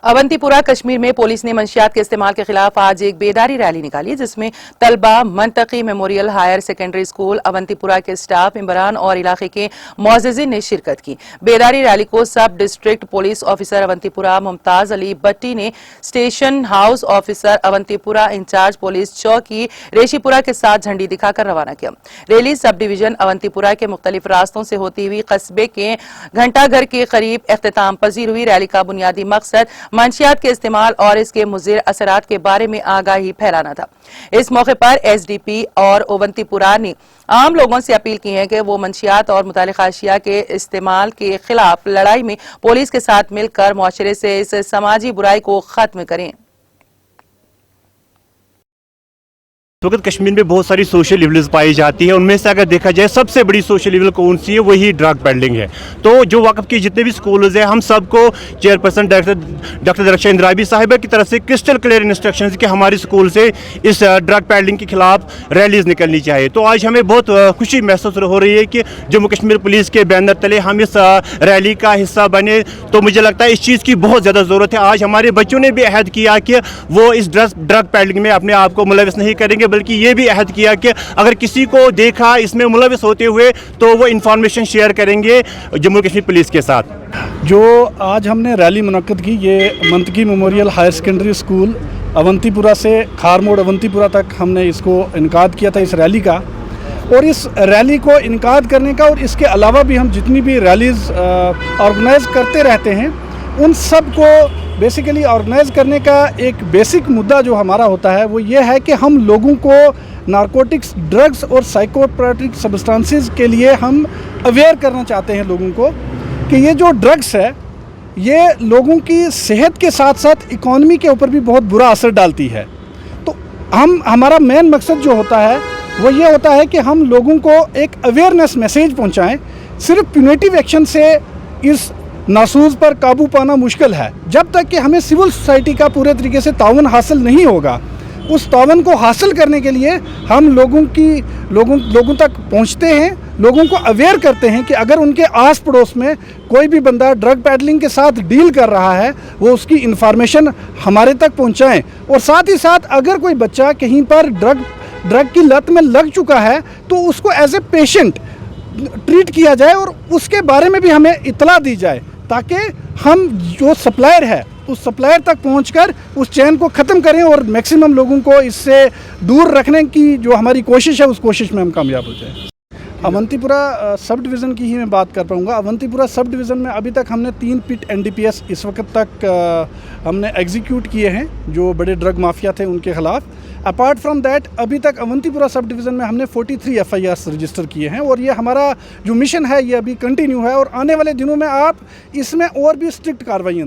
अवंतीपुरा कश्मीर में पुलिस ने मंशियात के इस्तेमाल के खिलाफ आज एक बेदारी रैली निकाली, जिसमें तलबा Mantaqi memorial higher secondary school Awantipora के स्टाफ मेंबरान और इलाके के मुअज़्ज़िज़ीन ने शिरकत की। बेदारी रैली को sub district police officer Awantipora Mumtaz Ali Bhatti ने station house officer Awantipora incharge police चौकी रेशीपुरा के साथ झंडी दिखाकर रवाना किया। रैली सब डिवीजन अवंतीपुरा के मुख्तलिफ रास्तों से होती हुई कस्बे के घंटाघर के करीब इख्तिताम पजीर हुई। रैली का बुनियादी मकसद मंशियात के इस्तेमाल और इसके मुज़िर असरात के बारे में आगाही फैलाना था। इस मौके पर एसडीपी और अवंतीपुरा ने आम लोगों से अपील की है कि वो मंशियात और मुतालिका अशिया के इस्तेमाल के खिलाफ लड़ाई में पुलिस के साथ मिलकर मुआशरे से इस समाजी बुराई को खत्म करें। इस वक्त कश्मीर में बहुत सारी सोशल इवल्स पाई जाती है। उनमें से अगर देखा जाए सबसे बड़ी सोशल इवल कौन सी है, वही ड्रग पेडलिंग है। तो जो वक़्फ़ की जितने भी स्कूल्स हैं, हम सबको चेयरपर्सन डॉक्टर दरख्शान इंद्राबी साहिबा की तरफ से क्रिस्टल क्लियर इंस्ट्रक्शंस कि हमारे स्कूल से इस ड्रग पेडलिंग के खिलाफ रैलीज निकलनी चाहिए। तो आज हमें बहुत खुशी महसूस हो रही है कि जम्मू कश्मीर पुलिस के बैनर तले हम इस रैली का हिस्सा बने। तो मुझे लगता है इस चीज़ की बहुत ज़्यादा ज़रूरत है। आज हमारे बच्चों ने भी अहद किया कि वो इस ड्रग पेडलिंग में अपने आप को मुलविस नहीं करेंगे, बल्कि ये भी अहद किया कि अगर किसी को देखा इसमें मुलविस होते हुए तो वो इंफॉर्मेशन शेयर करेंगे जम्मू कश्मीर पुलिस के साथ। जो आज हमने रैली मुनक्कद की, ये Mantaqi memorial higher secondary school Awantipora से खार मोड़ अवंतीपुरा तक हमने इसको इनकाद किया था, इस रैली का। और इस रैली को इनकाद करने का और इसके अलावा भी हम जितनी भी रैलीज़ ऑर्गेनाइज करते रहते हैं, उन सब को बेसिकली ऑर्गेनाइज करने का एक बेसिक मुद्दा जो हमारा होता है वो ये है कि हम लोगों को नारकोटिक्स, ड्रग्स और साइकोट्रोपिक सब्सटेंसेस के लिए हम अवेयर करना चाहते हैं लोगों को कि ये जो ड्रग्स है ये लोगों की सेहत के साथ साथ इकॉनमी के ऊपर भी बहुत बुरा असर डालती है। तो हमारा मेन मकसद जो होता है वो ये होता है कि हम लोगों को एक अवेयरनेस मैसेज पहुंचाएं। सिर्फ प्यूनिटिव एक्शन से इस नासूज पर काबू पाना मुश्किल है। जब तक कि हमें सिविल सोसाइटी का पूरे तरीके से ताउन हासिल नहीं होगा, उस ताउन को हासिल करने के लिए हम लोगों तक पहुंचते हैं, लोगों को अवेयर करते हैं कि अगर उनके आस पड़ोस में कोई भी बंदा ड्रग पेडलिंग के साथ डील कर रहा है वो उसकी इंफॉर्मेशन हमारे तक पहुंचाएं। और साथ ही साथ अगर कोई बच्चा कहीं पर ड्रग की लत में लग चुका है तो उसको एज ए पेशेंट ट्रीट किया जाए और उसके बारे में भी हमें इतला दी जाए, ताकि हम जो सप्लायर है उस सप्लायर तक पहुंचकर उस चैन को ख़त्म करें और मैक्सिमम लोगों को इससे दूर रखने की जो हमारी कोशिश है उस कोशिश में हम कामयाब हो जाएं। अवंतीपुरा सब डिवीज़न की ही मैं बात कर पाऊँगा। अवंतीपुरा सब डिवीज़न में अभी तक हमने 3 पिट NDPS इस वक्त तक हमने एग्जीक्यूट किए हैं जो बड़े ड्रग माफिया थे उनके ख़िलाफ़। अपार्ट फ्रॉम दैट अभी तक अवंतीपुरा सब डिवीज़न में हमने 43 FIRs रजिस्टर किए हैं और ये हमारा जो मिशन है ये अभी कंटिन्यू है और आने वाले दिनों में आप इसमें और भी स्ट्रिक्ट कार्रवाइयाँ देखें।